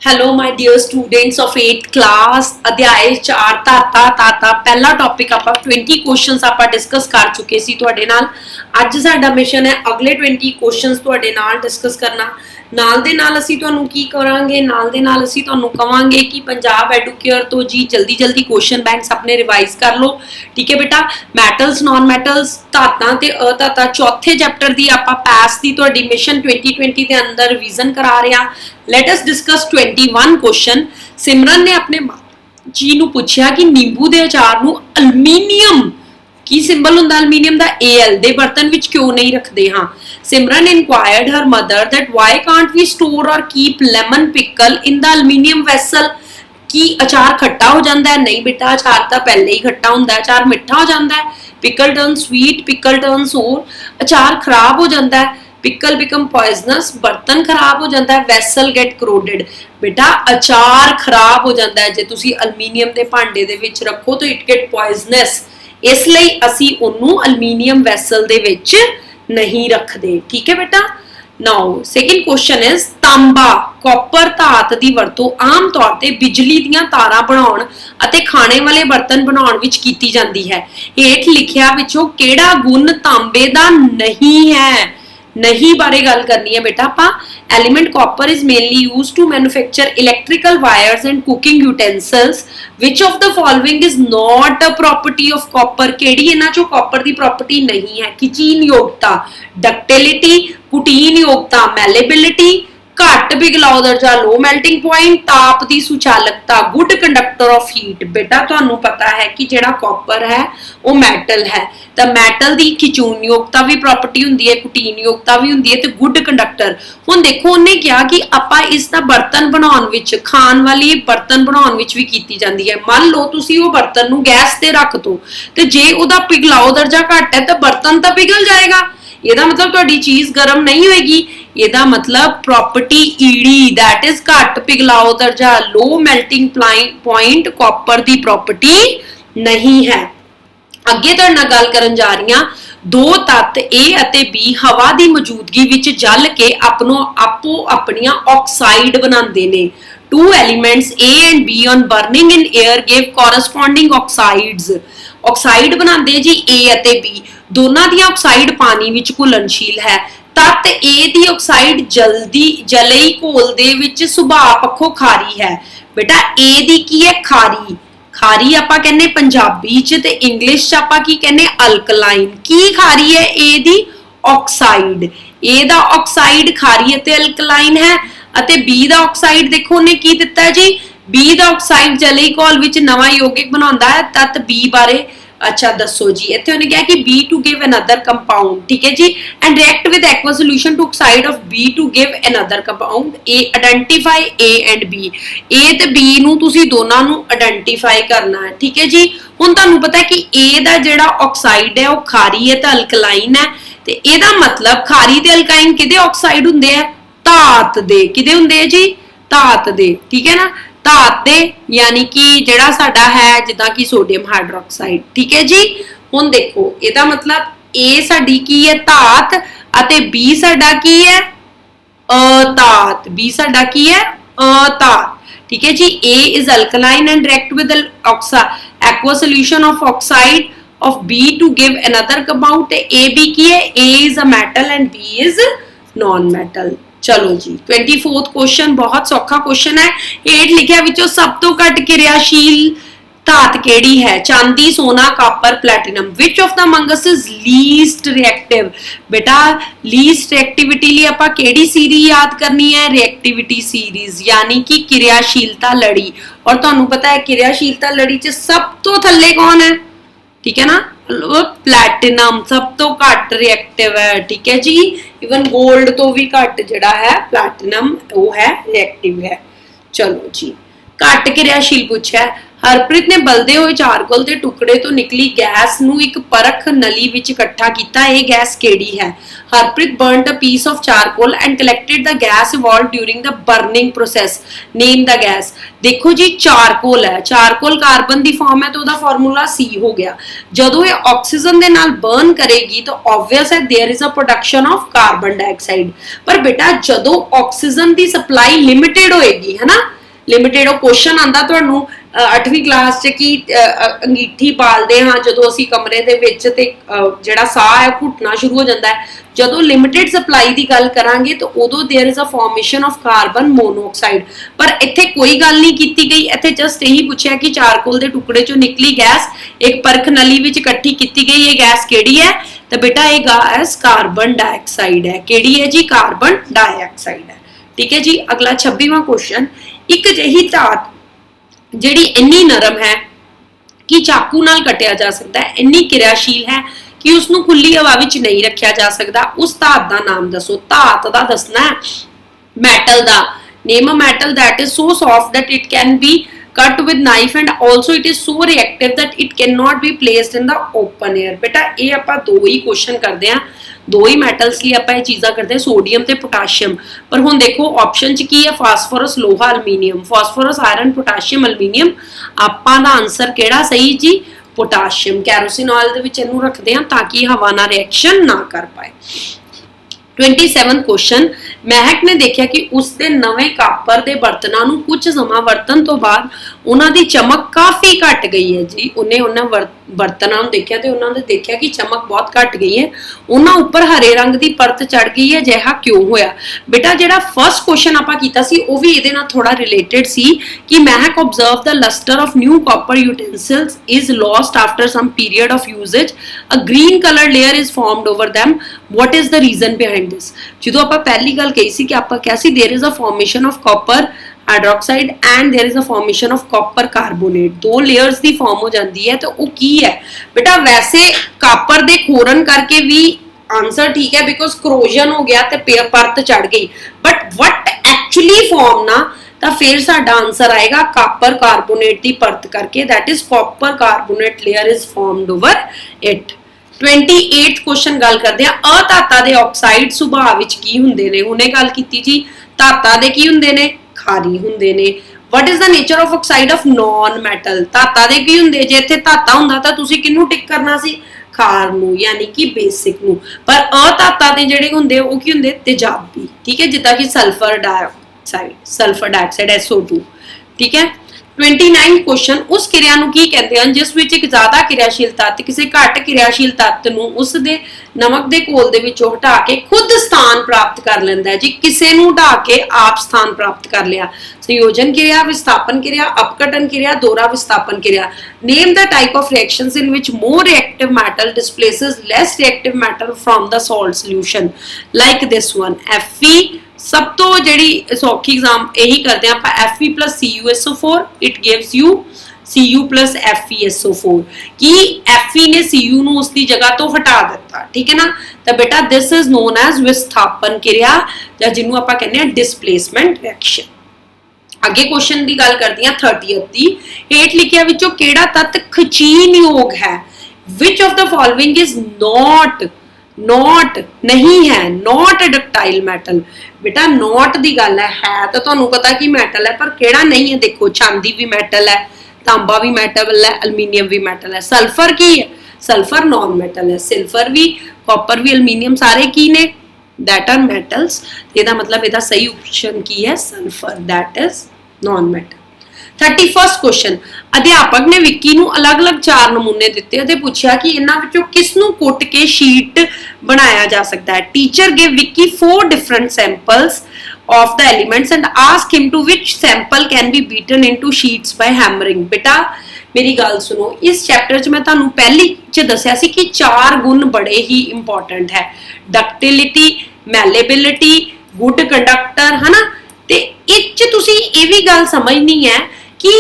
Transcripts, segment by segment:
Hello my dear students of 8th class अध्याय 4 धाता ताता पहला टॉपिक ਆਪਾਂ 20 क्वेश्चंस ਆਪਾਂ डिस्कस कर चुके सी ਤੁਹਾਡੇ ਨਾਲ ਅੱਜ ਸਾਡਾ ਮਿਸ਼ਨ ਹੈ ਅਗਲੇ 20 क्वेश्चंस ਤੁਹਾਡੇ ਨਾਲ डिस्कस ਕਰਨਾ ਨਾਲ ਦੇ ਨਾਲ ਅਸੀਂ ਤੁਹਾਨੂੰ ਕੀ ਕਰਾਂਗੇ ਨਾਲ ਦੇ ਨਾਲ ਅਸੀਂ ਤੁਹਾਨੂੰ ਕਵਾਂਗੇ ਕਿ ਪੰਜਾਬ ਐਡੂਕੇਅਰ ਤੋਂ ਜੀ ਜਲਦੀ ਕੁਐਸਚਨ ਬੈਂਕਸ ਆਪਣੇ ਰਿਵਾਈਜ਼ ਕਰ ਲਓ ਠੀਕ ਹੈ ਬੇਟਾ ਮੈਟਲਸ ਨਾਨ ਮੈਟਲਸ ਧਾਤਾਂ ਤੇ ਅਧਾਤਾਂ ਚੌਥੇ ਚੈਪਟਰ ਦੀ ਆਪਾਂ ਪਾਸ ਦੀ ਤੁਹਾਡੀ ਮਿਸ਼ਨ 2020 ਦੇ ਅੰਦਰ ਰਿਵੀਜ਼ਨ ਕਰਾ ਰਹੇ ਹਾਂ let us discuss 21 question सिमरन ने अपने जी ਨੂੰ ਪੁੱਛਿਆ ਕਿ ਨਿੰਬੂ ਦੇ ਅਚਾਰ ਨੂੰ ਅਲਮੀਨੀਅਮ ਕੀ ਸਿੰਬਲ ਹੁੰਦਾ ਅਲਮੀਨੀਅਮ ਦਾ Al ਦੇ ਬਰਤਨ ਵਿੱਚ ਕਿਉਂ ਨਹੀਂ ਰੱਖਦੇ ਹਾਂ Simran inquired her mother that why can't we store or keep lemon pickle in the aluminum vessel कि अचार खट्टा हो जाता है नहीं बेटा अचार तो पहले ही खट्टा होंदा है अचार मिठा हो जाता है pickle turns sweet pickle turns sour अचार खराब हो जाता है pickle become poisonous बर्तन खराब हो जाता है vessel get corroded बेटा अचार खराब हो जाता है जे तुसी एल्यूमीनियम दे भांडे दे विच रखो तो इट get poisonous इसलिए असी उन्नू एल्यूमीनियम वैसल दे विच नहीं रखते ठीक है बेटा नाउ सेकंड क्वेश्चन इज तांबा कॉपर धात दी वरतों आम तौर ते बिजली दीयां तारां बनाउण अते खाने वाले बर्तन बनाउण विच कीती जांदी है हेठ लिखिया विचों केड़ा गुण तांबे दा नहीं है नहीं बारे गल करनी है बेटा आपा element copper is mainly used to manufacture electrical wires and cooking utensils which of the following is not a property of copper केड़ी इना चो कॉपर दी प्रॉपर्टी नहीं है खिंचीन योग्यता डक्टिलिटी कुटीन योग्यता मैलेबिलिटी घट पिघलाओ दर्जा लो मेल्टिंग पॉइंट ताप दी सुचालकता गुड कंडक्टर ऑफ हीट बेटा तुहानू पता है कि जेड़ा कॉपर है वो मैटल है तो मैटल दी खिचून योग्यता भी प्रॉपर्टी हुंदी है कुटीन योग्यता भी हुंदी है ते गुड कंडक्टर हुण देखो उन्हें कहा कि आपां इसदा बर्तन बनाउण विच खाण वाली बर्तन बनाउण विच भी कीती जांदी है मान लो तुसी वो बर्तन नू गैस ते रख दो ते जे उहदा पिघलाओ दर्जा घट है तो बर्तन तो पिघल जाएगा ਇਹਦਾ मतलब ਤੁਹਾਡੀ ਚੀਜ਼ ਗਰਮ नहीं होएगी ਇਹਦਾ मतलब प्रॉपर्टी ईडी दैट इज घट पिघलाओ दर्जा लो मेल्टिंग पॉइंट कॉपर दी प्रॉपर्टी नहीं है ਅੱਗੇ ਤੁਹਾਡੇ ਨਾਲ ਗੱਲ ਕਰਨ ਜਾ ਰਹੀ ਹਾਂ ਦੋ ਤੱਤ A ਅਤੇ B ਹਵਾ ਦੀ ਮੌਜੂਦਗੀ ਵਿੱਚ ਜਲ ਕੇ ਆਪੋ ਆਪਣੀਆਂ ਆਕਸਾਈਡ ਬਣਾਉਂਦੇ ਨੇ two elements A and B on burning in air give corresponding oxides oxide ਬਣਾਉਂਦੇ ਜੀ A ਅਤੇ B ਦੋਨਾਂ ਦੀਆਂ ਆਕਸਾਈਡ ਪਾਣੀ ਵਿੱਚ ਘੁਲਣਸ਼ੀਲ ਹੈ ਤੱਤ A ਦੀ ਆਕਸਾਈਡ ਜਲਈ ਘੋਲ ਦੇ ਵਿੱਚ ਸੁਭਾਅ ਪੱਖੋਂ ਖਾਰੀ ਹੈ ਬੇਟਾ A ਦੀ ਕੀ ਹੈ ਖਾਰੀ ਆਪਾਂ ਕਹਿੰਦੇ ਪੰਜਾਬੀ ਚ ਤੇ ਇੰਗਲਿਸ਼ ਚ ਆਪਾਂ ਕੀ ਕਹਿੰਦੇ ਅਲਕਲਾਈਨ ਕੀ ਖਾਰੀ ਹੈ A the oxide A the oxide ਖਾਰੀ ਅਤੇ ਅਲਕਲਾਈਨ ਹੈ ਅਤੇ B ਦਾ ਆਕਸਾਈਡ ਦੇਖੋ ਉਹਨੇ ਕੀ ਦਿੱਤਾ ਜੀ B ਦਾ ਆਕਸਾਈਡ ਜਲਈ ਘੋਲ ਵਿੱਚ ਨਵਾਂ ਯੌਗਿਕ ਬਣਾਉਂਦਾ ਹੈ ਤੱਤ B ਬਾਰੇ अच्छा दसो जी इत्थे उन्हें कहा कि B to give another compound ठीक है जी and react with aqueous solution to oxide of B to give another compound A identify A and B A ਤੇ B ਨੂੰ ਤੁਸੀਂ ਦੋਨਾਂ ਨੂੰ ਆਇਡੈਂਟੀਫਾਈ ਕਰਨਾ ਹੈ ਠੀਕ ਹੈ ਜੀ ਹੁਣ ਤੁਹਾਨੂੰ ਪਤਾ ਹੈ ਕਿ A ਦਾ ਜਿਹੜਾ ਆਕਸਾਈਡ ਹੈ ਉਹ ਖਾਰੀ ਹੈ ਤੇ ਅਲਕਲਾਈਨ ਹੈ ਤੇ ਇਹਦਾ ਮਤਲਬ ਖਾਰੀ ਤੇ ਅਲਕਾਈਨ ਕਿਹਦੇ ਆਕਸਾਈਡ ਹੁੰਦੇ ਆ ਧਾਤ ਦੇ ਕਿਹਦੇ ਹੁੰਦੇ ਆ ਜੀ ਧਾਤ ਦੇ ਠੀਕ ਹੈ ਨਾ धात दे यानी कि जेड़ा साडा है जिदा कि सोडियम हाइड्रोक्साइड ठीक है जी हुण देखो एदा मतलब A साडी की है धात अते B साडा की है अधात B साडा की है अधात ठीक है जी A is alkaline and react with the aqueous solution of oxide of B to give another compound ते AB की है A is a metal and B is non metal चलो जी 24th क्वेश्चन बहुत सौखा क्वेश्चन है हेठ लिखिया विचों सब तो घट क्रियाशील धात केड़ी है चांदी सोना copper platinum which of the Among Us is least reactive बेटा लीस्ट रिएक्टिविटी लिए आपां केड़ी सीरीज याद करनी है रिएक्टिविटी सीरीज यानी कि क्रियाशीलता लड़ी और तुहानू पता है क्रियाशीलता लड़ी च सब तो थल्ले कौन है ठीक है ना प्लैटिनम सब तो घट रिएक्टिव है ठीक है जी इवन गोल्ड तो भी घट जिहड़ा है प्लैटिनम वो है रिएक्टिव है चलो जी घट क्रियाशील पूछा हरप्रीत ने बलदे हुए चारकोल के टुकड़े तो निकली गैस नू एक परख नली विच इकट्ठा कीता ये गैस केड़ी है Harpreet burnt a piece of charcoal and collected the gas evolved during the burning process name the gas देखो जी चारकोल है चारकोल कार्बन दी फॉर्म है तो उसका फार्मूला C हो गया जदों ये ऑक्सीजन दे नाल बर्न करेगी तो ऑब्वियस है there is a production of carbon dioxide पर बेटा जदों ऑक्सीजन दी सप्लाई लिमिटेड होएगी है ना लिमिटेड क्वेश्चन आंदा तुहानू 8वीं क्लास च कि अंगीठी पालते हाँ जो असी कमरे दे विच ते जिहड़ा साह है घुटना शुरू हो जाता है जो लिमिटेड सप्लाई की गल करांगे तो उदों there is a formation of carbon monoxide पर इत्थे कोई गल नहीं की गई इत्थे जस्ट यही पूछा कि चारकोल के टुकड़े चों निकली गैस एक परख नली विच इकट्ठी की गई ये गैस किहड़ी है तो बेटा ये गैस कार्बन डाइऑक्साइड है किहड़ी है जी कार्बन डाइऑक्साइड है ठीक है जी। अगला 26वां क्वेश्चन एक जही धात जिहड़ी इन्नी नरम है कि चाकू नाल कटिया जा सकता है इन्नी क्रियाशील है कि उसनू खुली हवा विच नहीं रखा जा सकता उस धात का नाम दसो धात का दसना है मैटल का name a metal that is so soft that it can be cut with knife and also it is so reactive that it cannot be placed in the open air बेटा ये आपां दो ही क्वेश्चन करते हैं दो ही metals लिए आपां ये चीज़ां करते हैं सोडियम ते पोटाशियम पर हुण देखो ऑप्शन च की है फास्फोरस लोहा अलमीनियम फास्फोरस आयरन पोटाशियम अलमीनियम आपां दा आंसर किहड़ा सही जी पोटाशियम कैरोसिन ऑयल दे विच इहनूं रखदे हां ताकि हवा नाल रिएक्शन ना कर पाए। 27 क्वेश्चन महक ने देखा कि उसके नवे कापर के बर्तनों को कुछ समा वरतन तो बाद उन्होंने चमक काफ़ी घट गई है जी उन्हें बर्तनों देखा तो उन्होंने देखा कि चमक बहुत घट गई है उन्होंने उपर हरे रंग की परत चढ़ गई है जिहा क्यों होया बेटा जिहड़ा फर्स्ट क्वेश्चन आपां कीता सी वो भी इहदे नाल थोड़ा रिलेटेड सी कि Mehak observe the lustre of new copper utensils is lost after some period of usage a green colour layer is formed over them what is the reason behind this जो आप पहली गल कही सी कि आपां क्या सी there is a formation of copper hydroxide and there is a formation of copper carbonate दो लेयर्स दी फॉर्म हो जाती है तो वो की है बेटा वैसे कॉपर दे खोरन करके भी आंसर ठीक है बिकॉज क्रोजन हो गया तो परत चढ़ गई बट वट एक्चुअली फॉर्म ना तो फिर साडा आंसर आएगा कॉपर कार्बोनेट की परत करके that is copper carbonate layer is formed over it. 28 question गल करते हैं अधाता दे ऑक्साइड सुभाव विच की हुंदे ने हुणे गल कीती जी धाता दे की हुंदे ने खारी हुंदे ने what is the nature of oxide of non metal धाता दे की हुंदे जे इत्थे धाता हुंदा तां तुसीं किन्नू टिक करना सी खार नू यानी कि बेसिक नू पर अधाता दे जिहड़े हुंदे वो की हुंदे तेजाबी ठीक है जिद्दां कि सल्फर डाइऑक्साइड SO2 ठीक है। 29 क्वेश्चन उस क्रिया नू की कहते हैं जिस विच एक ज्यादा क्रियाशील तत्त किसी घट क्रियाशील तत्त नू उस दे नमक दे घोल दे विचों हटा के खुद स्थान प्राप्त कर लैंदा है जी किसे नू हटा के आप स्थान प्राप्त कर लिया संयोजन क्रिया विस्थापन क्रिया अपघटन क्रिया दोहरा विस्थापन क्रिया name the type of reactions in which more reactive metal displaces less reactive metal from the salt solution like this one Fe सब तो जी सौखी एग्जाम यही करते हैं आप Fe plus CuSO4 it gives you Cu plus FeSO4 कि Fe ने Cu नू उसकी जगह तो हटा दिता ठीक है ना तो बेटा दिस इज नोन एज विस्थापन क्रिया या जिन्होंने आप कहते हैं डिस्प्लेसमेंट रिएक्शन। अगे क्वेश्चन की गल करती हैं 30th दी हेठ लिखिया विचों केड़ा तत्त खचीन योग है which of the following is not नहीं है नॉट डक्टाइल मेटल बेटा नॉट दी गल है तो तुहानू पता कि मेटल है पर केड़ा नहीं है देखो चांदी भी मेटल है तांबा भी मेटल है अलमीनियम भी मेटल है सल्फर की है सल्फर नॉन मेटल है सिल्फर भी कॉपर भी अलमीनियम सारे की ने दैट आर मेटल्स ਇਹਦਾ मतलब ਇਹਦਾ सही ऑप्शन की है sulphur that is non metal. 31st question अध्यापक ने विक्की नू अलग-अलग 4 नमूने दिते ते पूछा कि इन्हां विचों किस नू कुट के शीट बनाया जा सकता है teacher give Vicky 4 different samples of the elements and ask him to which sample can be beaten into sheets by hammering बेटा मेरी गल सुनो इस चैप्टर च मैं तुहानू पहली च दस्सिया सी कि 4 गुण बड़े ही इंपॉर्टेंट है डक्टिलिटी मैलेबिलिटी गुड कंडक्टर है ना ते इच तुसी ये भी गल समझनी है कि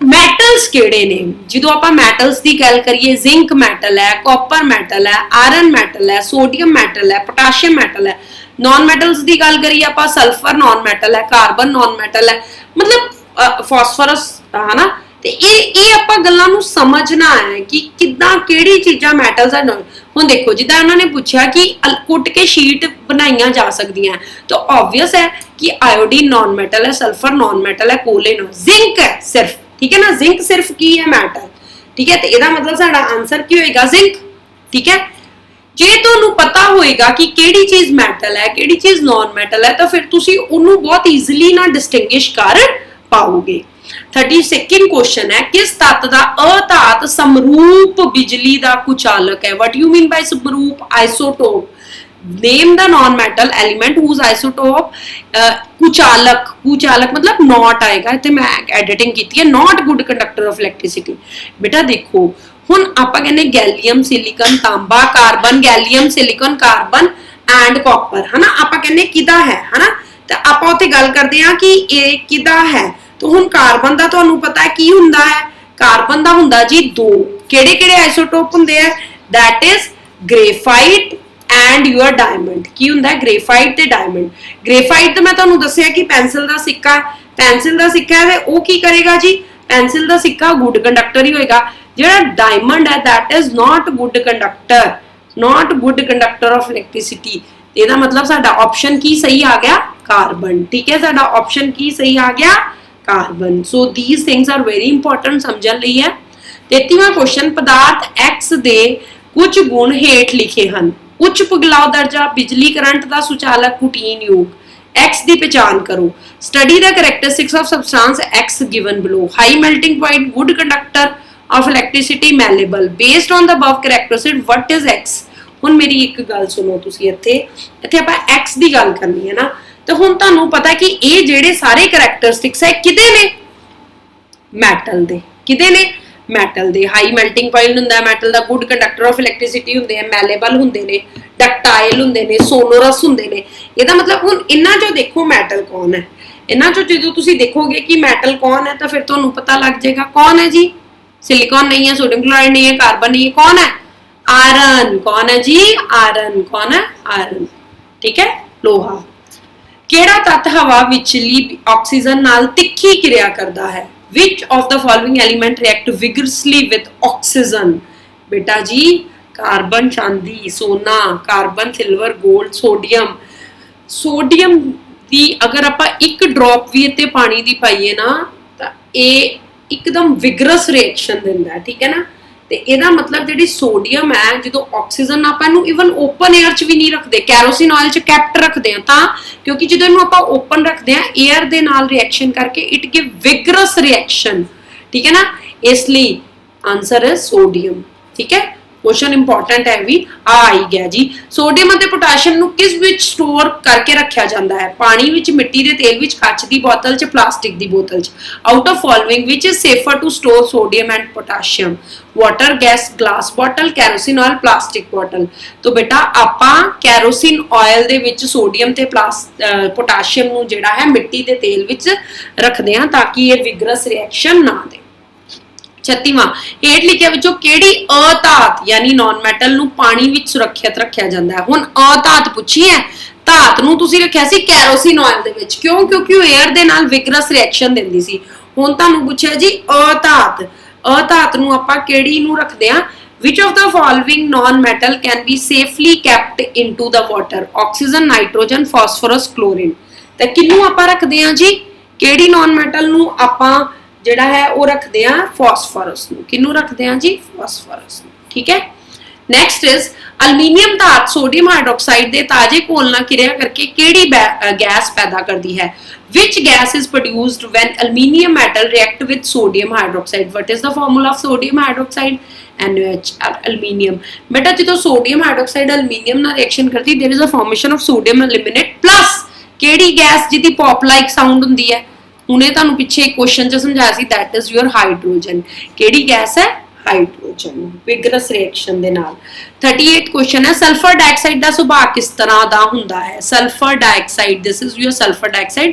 मैटल्स केड़े ने जो आप मैटल्स की गल करिए जिंक मैटल है कॉपर मैटल है आयरन मैटल है सोडियम मैटल है पोटाशियम मैटल है नॉन मैटल्स की गल करिए आप सल्फर नॉन मैटल है कार्बन नॉन मैटल है मतलब फॉस्फोरस है ना ते ये आप गल्लां नूं समझना है कि किद्दां केड़ी चीज़ां मैटल्स है हुण देखो जिद्दां उन्होंने पूछा कि कुट के शीट बनाईयां जा सकदियां तो ऑब्वियस है कि आयोडीन नॉन मैटल है सल्फर नॉन मैटल है कोले नॉन जिंक है सिर्फ ठीक है ना जिंक सिर्फ की है मैटल ठीक है तो इसका मतलब साडा आंसर की होएगा जिंक ठीक है जे तुहानू पता होएगा कि केड़ी चीज मैटल है केड़ी चीज नॉन मैटल है तो फिर तुसी उन्नू बहुत ईजिली ना डिस्टिंग्विश कर पाओगे। 32nd क्वेश्चन है किस तत्त दा अधात समरूप बिजली दा कुचालक है। व्हाट यू मीन बाय समरूप? Isotope. Name the non metal element whose isotope कुचालक। कुचालक मतलब नॉट आएगा, इत्थे मैं एडिटिंग कीती है, not good conductor of electricity. बेटा देखो हुण आपां कहने गैलियम सिलिकन तांबा carbon, gallium silicon carbon and copper, है ना। आपां कहने किदा है ना, ते आपां उत्थे गल करदे हां कि ये किदा है। तो हुण कार्बन दा तुहानूं पता है की हुंदा है, कार्बन दा हुंदा जी 2। किहड़े किहड़े आइसोटोप हुंदे आ? That is graphite and your diamond. की हुंदा है? ग्रेफाइट ते डायमंड। ग्रेफाइट तो मैं तुहानूं दस्सिया कि पेंसिल दा सिक्का, पेंसिल दा सिक्का है वो की करेगा जी, पेंसिल दा सिक्का गुड कंडक्टर ही होएगा। जिहड़ा डायमंड है that is not good conductor, not good conductor of electricity. ਇਹਦਾ मतलब साडा ऑप्शन की सही आ गया? कार्बन। ठीक है, साडा ऑप्शन की सही आ गया? Carbon. So these things are very important समझण लई है। 33वां क्वेश्चन पदार्थ X दे कुछ गुण हेठ लिखे हैं। उच्च पिघलाव दर्जा, बिजली करंट का सुचालक, कुटीन योग। X की पहचान करो। Study the characteristics of substance X given below. High melting point, good conductor of electricity, malleable. Based on the above characteristic what is X। हुण मेरी एक गल सुनो तुसीं, इत्थे आपां X की गल करनी है ना, तो हुण तुहानूं पता कि ये जिहड़े सारे कैरेक्टरिस्टिक्स है किदे ने? मैटल दे। किदे ने? मैटल दे। हाई मेल्टिंग पॉइंट हुंदा है मैटल दा, गुड कंडक्टर ऑफ इलेक्ट्रिसिटी हुंदे हैं, मैलेबल हुंदे ने, डक्टाइल हुंदे ने, सोनोरस हुंदे ने। ਇਹਦਾ मतलब हुण इन्हां चों देखो मैटल कौन है। इन्हां चों ਜਦੋਂ ਤੁਸੀਂ ਦੇਖੋਗੇ कि मैटल कौन है तो फिर ਤੁਹਾਨੂੰ पता लग जाएगा कौन है जी। सिलिकॉन नहीं है, सोडियम क्लोराइड नहीं है, कार्बन नहीं है, कौन है? आयरन। कौन है जी? आयरन। कौन है? आयरन। ठीक है, लोहा। ਕਿਹੜਾ ਤੱਤ ਹਵਾ ਵਿਚਲੀ ਆਕਸੀਜਨ ਨਾਲ ਤਿੱਖੀ ਕਿਰਿਆ ਕਰਦਾ ਹੈ? which of the following element react vigorously with oxygen? बेटा जी कार्बन चांदी, सोना, carbon silver, gold, sodium. Sodium दी अगर ਆਪਾਂ ਇੱਕ ਡ੍ਰੌਪ ਵੀ ਇੱਥੇ ਪਾਣੀ ਦੀ ਪਾਈਏ ਨਾ ਤਾਂ ਇਹ ਇੱਕਦਮ ਵਿਗਰਸ ਰਿਐਕਸ਼ਨ ਦਿੰਦਾ ਹੈ। ਠੀਕ ਹੈ ਨਾ, ਤੇ ਇਹਦਾ ਮਤਲਬ ਜਿਹੜੀ ਸੋਡੀਅਮ ਹੈ ਜਦੋਂ ਆਕਸੀਜਨ ਆਪਾਂ ਇਹਨੂੰ ਇਵਨ ਓਪਨ 에ਅਰ 'ਚ ਵੀ ਨਹੀਂ ਰੱਖਦੇ, ਕੈਰੋਸਿਨ ਆਇਲ 'ਚ ਕੈਪਟ ਰੱਖਦੇ ਆ ਤਾਂ ਕਿਉਂਕਿ ਜਦੋਂ ਇਹਨੂੰ ਆਪਾਂ ਓਪਨ ਰੱਖਦੇ ਆ 에ਅਰ ਦੇ ਨਾਲ ਰਿਐਕਸ਼ਨ ਕਰਕੇ ਇਟ ਗਿਵ ਵਿਗਰਸ ਰਿਐਕਸ਼ਨ। ਠੀਕ ਹੈ ਨਾ, ਇਸ ਲਈ ਆਨਸਰ ਹੈ ਸੋਡੀਅਮ। ਠੀਕ ਹੈ, क्वेश्चन इंपॉर्टेंट है भी आ ही गया जी। सोडियम और पोटाशियम ਨੂੰ किस ਵਿੱਚ स्टोर करके रखा जाता है? पानी ਵਿੱਚ, मिट्टी ਦੇ तेल ਵਿੱਚ, ਕੱਚ ਦੀ बोतल ਚ, प्लास्टिक ਦੀ बोतल ਚ। Out of following which is safer to store sodium and potassium? Water, gas, glass bottle, kerosene oil, plastic bottle. तो बेटा ਆਪਾਂ कैरोसिन ऑयल ਦੇ ਵਿੱਚ सोडियम ਤੇ पोटाशियम ਨੂੰ ਜਿਹੜਾ ਹੈ ਮਿੱਟੀ ਦੇ ਤੇਲ ਵਿੱਚ ਰੱਖਦੇ ਹਾਂ ਤਾਂ ਕਿ ਇਹ ਵਿਗਰਸ ਰਿਐਕਸ਼ਨ ਨਾ ਦੇ। 36वां हेठ लिखिया विचों केड़ी अधात यानी नॉन मैटल नूं पानी विच सुरक्षित रखिया जांदा है? हुण अधात पुछी है, धात नूं तुसीं रखिया सी कैरोसिन ऑयल दे विच, क्यों? क्योंकि वो एयर दे नाल विगरस रिएक्शन दिंदी सी। हुण तुहानूं पुछिया जी अधात, अधात नूं आपां केड़ी नूं रखदे आ? Which of the following non-metal can be safely kept into the water? Oxygen, nitrogen, phosphorus, chlorine। ते किन्नू आपां रखदे आ जी? केड़ी नॉन मैटल नूं आपां ਜਿਹੜਾ ਹੈ ਉਹ ਰੱਖਦੇ ਆ ਫਾਸਫੋਰਸ ਨੂੰ। ਕਿਹਨੂੰ ਰੱਖਦੇ ਆ ਜੀ? ਫਾਸਫੋਰਸ ਨੂੰ। ਠੀਕ ਹੈ, ਨੈਕਸਟ ਇਜ਼ ਅਲਮੀਨੀਅਮ ਧਾਤ ਸੋਡੀਅਮ ਹਾਈਡਰੋਕਸਾਈਡ ਦੇ ਤਾਜ਼ੇ ਘੋਲ ਨਾਲ ਕਿਰਿਆ ਕਰਕੇ ਕਿਹੜੀ ਗੈਸ ਪੈਦਾ ਕਰਦੀ ਹੈ? which gas is produced when aluminium metal react with sodium hydroxide? what is the formula of sodium hydroxide? NaOH, aluminium। बेटा ਜਦੋਂ ਸੋਡੀਅਮ ਹਾਈਡਰੋਕਸਾਈਡ ਅਲਮੀਨੀਅਮ ਨਾਲ ਰਿਐਕਸ਼ਨ ਕਰਦੀ there is a formation of sodium aluminate plus ਕਿਹੜੀ gas ਜਿਹਦੀ pop like sound ਹੁੰਦੀ ਹੈ? ਹੁਣੇ ਤੁਹਾਨੂੰ ਪਿੱਛੇ ਇੱਕ ਕੁਐਸਚਨ ਚ ਸਮਝਾਇਆ ਸੀ that is your hydrogen। ਕਿਹੜੀ ਗੈਸ ਹੈ? ਹਾਈਡਰੋਜਨ। ਵਿਗਰਸ ਰਿਐਕਸ਼ਨ ਦੇ ਨਾਲ। 38 ਕੁਐਸਚਨ ਹੈ ਸਲਫਰ ਡਾਈਆਕਸਾਈਡ ਦਾ ਸੁਭਾਅ ਕਿਸ ਤਰ੍ਹਾਂ ਦਾ ਹੁੰਦਾ ਹੈ? Sulphur dioxide, this is your sulfur dioxide।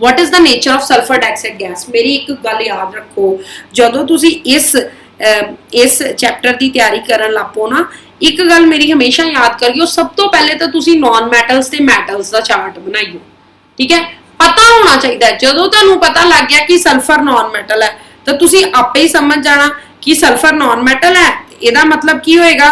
what is the nature of sulfur dioxide gas? ਮੇਰੀ ਇੱਕ ਗੱਲ ਯਾਦ ਰੱਖੋ, ਜਦੋਂ ਤੁਸੀਂ ਇਸ ਚੈਪਟਰ ਦੀ ਤਿਆਰੀ ਕਰਨ ਲੱਪੋ ਨਾ, ਇੱਕ ਗੱਲ ਮੇਰੀ ਹਮੇਸ਼ਾ ਯਾਦ ਕਰਿਓ, ਸਭ ਤੋਂ ਪਹਿਲੇ ਤਾਂ ਤੁਸੀਂ ਨॉन ਮੈਟਲਸ ਤੇ ਮੈਟਲਸ ਦਾ ਚਾਰਟ ਬਣਾਈਓ। ਠੀਕ ਹੈ, पता होना चाहिए। जो तुहानू पता लग गया कि सल्फर नॉन मैटल है तो तुसी आपे ही समझ जाना कि सल्फर नॉन मैटल है। ਇਹਦਾ मतलब की होएगा?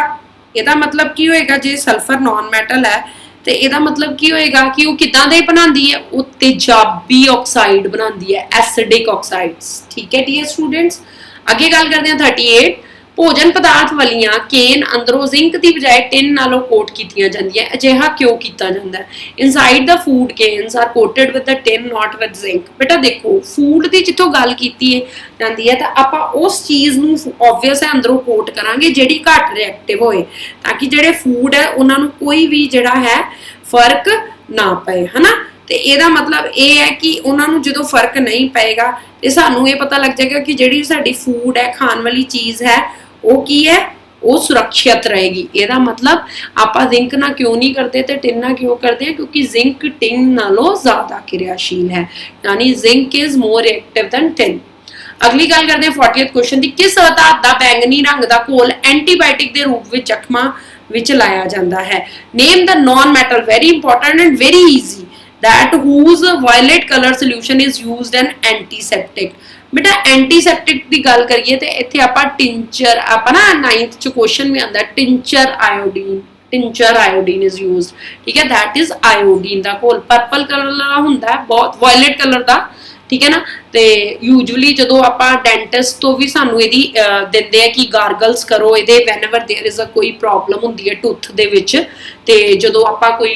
ਇਹਦਾ मतलब की होएगा जे सल्फर नॉन मैटल है तो ਇਹਦਾ मतलब की होएगा कि वो किदां दे बनांदी है? वो तेजाबी ऑक्साइड बनांदी है, एसिडिक ऑक्साइड्स। ठीक है डियर स्टूडेंट्स, अगे गल करते हैं 38 ਭੋਜਨ ਪਦਾਰਥ ਵਾਲੀਆਂ ਕੇਨ ਅੰਦਰੋਂ ਜ਼ਿੰਕ ਦੀ ਬਜਾਏ ਟਿਨ ਨਾਲੋਂ ਕੋਟ ਕੀਤੀਆਂ ਜਾਂਦੀਆਂ ਅਜਿਹਾ ਕਿਉਂ ਕੀਤਾ ਜਾਂਦਾ ਹੈ ਇਨਸਾਈਡ ਦਾ food cans are coated with the tin not with zinc ਬੇਟਾ ਦੇਖੋ ਫੂਡ ਦੀ ਜਿੱਥੋਂ ਗੱਲ ਕੀਤੀ ਹੈ ਜਾਂਦੀ ਹੈ ਤਾਂ ਆਪਾਂ ਉਸ ਚੀਜ਼ ਨੂੰ ਆਬਵੀਅਸ ਹੈ ਅੰਦਰੋਂ ਕੋਟ ਕਰਾਂਗੇ ਜਿਹੜੀ ਘੱਟ ਰਿਐਕਟਿਵ ਹੋਏ ਤਾਂ ਕਿ ਜਿਹੜੇ ਫੂਡ ਹੈ ਉਹਨਾਂ ਨੂੰ ਕੋਈ ਵੀ ਜਿਹੜਾ ਹੈ ਫਰਕ ਨਾ ਪਏ ਹਨਾ ਤੇ ਇਹਦਾ ਮਤਲਬ ਇਹ ਹੈ ਕਿ ਉਹਨਾਂ ਨੂੰ ਜਦੋਂ ਫਰਕ ਨਹੀਂ ਪਏਗਾ ਤੇ ਸਾਨੂੰ ਇਹ ਪਤਾ ਲੱਗ ਜਾਏਗਾ ਕਿ ਜਿਹੜੀ ਸਾਡੀ ਫੂਡ ਹੈ ਖਾਣ ਵਾਲੀ ਚੀਜ਼ ਹੈ ਉਹ ਕੀ ਹੈ ਉਹ ਸੁਰੱਖਿਅਤ ਰਹੇਗੀ ਇਹਦਾ ਮਤਲਬ ਆਪਾਂ ਜ਼ਿੰਕ ਨਾਲ ਕਿਉਂ ਨਹੀਂ ਕਰਦੇ ਤੇ ਟਿਨ ਨਾਲ ਕਿਉਂ ਕਰਦੇ ਹਾਂ ਕਿਉਂਕਿ ਜ਼ਿੰਕ ਟਿਨ ਨਾਲੋਂ ਜ਼ਿਆਦਾ ਕਿਰਿਆਸ਼ੀਲ ਹੈ ਯਾਨੀ zinc is more reactive than tin ਅਗਲੀ ਗੱਲ ਕਰਦੇ ਹਾਂ 40th ਕੁਐਸਚਨ ਦੀ ਕਿਸ ਧਾਤ ਦਾ ਬੈਂਗਨੀ ਰੰਗ ਦਾ ਘੋਲ ਐਂਟੀਬਾਇਓਟਿਕ ਦੇ ਰੂਪ ਵਿੱਚ ਜ਼ਖਮਾਂ ਵਿੱਚ ਲਾਇਆ ਜਾਂਦਾ ਹੈ name the non metal very important and very easy that whose violet color solution is used an antiseptic बेटा एंटीसेप्टिक ਦੀ ਗੱਲ ਕਰੀਏ ਤੇ ਇੱਥੇ ਆਪਾਂ ਟਿੰਚਰ ਆਪਾਂ ਨਾ 9th ਚ ਕੁਐਸਚਨ ਵੀ ਆਂਦਾ ਟਿੰਚਰ ਆਇਓਡੀਨ is used ਠੀਕ ਹੈ that is iodine ਦਾ ਘੋਲ ਪਰਪਲ ਕਲਰ ਦਾ ਹੁੰਦਾ ਹੈ ਬਹੁਤ ਵਾਇਲਟ ਕਲਰ ਦਾ ਠੀਕ ਹੈ ਨਾ ਤੇ ਯੂਜੂਅਲੀ ਜਦੋਂ ਆਪਾਂ ਡੈਂਟਿਸਟ ਤੋਂ ਵੀ ਸਾਨੂੰ ਇਹਦੀ ਦਿੰਦੇ ਆ ਕਿ ਗਾਰਗਲਸ ਕਰੋ ਇਹਦੇ ਵੈਨੇਵਰ देयर इज अ ਕੋਈ ਪ੍ਰੋਬਲਮ ਹੁੰਦੀ ਹੈ ਟੂਥ ਦੇ ਵਿੱਚ ਤੇ ਜਦੋਂ ਆਪਾਂ ਕੋਈ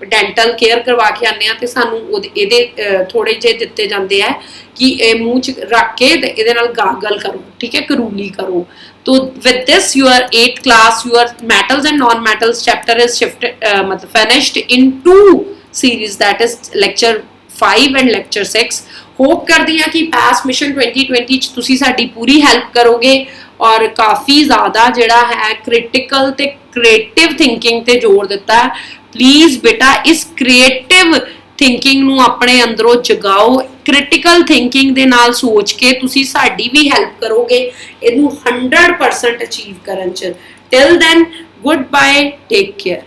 ਡੈਂਟਲ ਕੇਅਰ ਕਰਵਾ ਕੇ ਆਨੇ ਆ ਤੇ ਸਾਨੂੰ ਇਹਦੇ ਥੋੜੇ ਜਿਹੇ ਦਿੱਤੇ ਜਾਂਦੇ ਆ ਕਿ ਇਹ ਮੂੰਹ ਚ ਰੱਖ ਕੇ ਤੇ ਇਹਦੇ ਨਾਲ ਗਾਰਗਲ ਕਰੋ ਠੀਕ ਹੈ ਕਰੂਲੀ ਕਰੋ तो with this your 8th class your metals and non metals chapter is shifted matlab finished in 2 series that is lecture 5 and lecture 6 hope करती हैं कि पास मिशन 2020 च तुसी साडी पूरी हेल्प करोगे और काफ़ी ज़्यादा जिहड़ा है क्रिटिकल ते क्रिएटिव थिंकिंग ते जोर दिता है प्लीज़ बेटा इस क्रिएटिव थिंकिंग नूं अपने अंदरों जगाओ क्रिटिकल थिंकिंग दे नाल सोच के तुसी साडी भी हेल्प करोगे इनू 100% अचीव करन च till then goodbye take care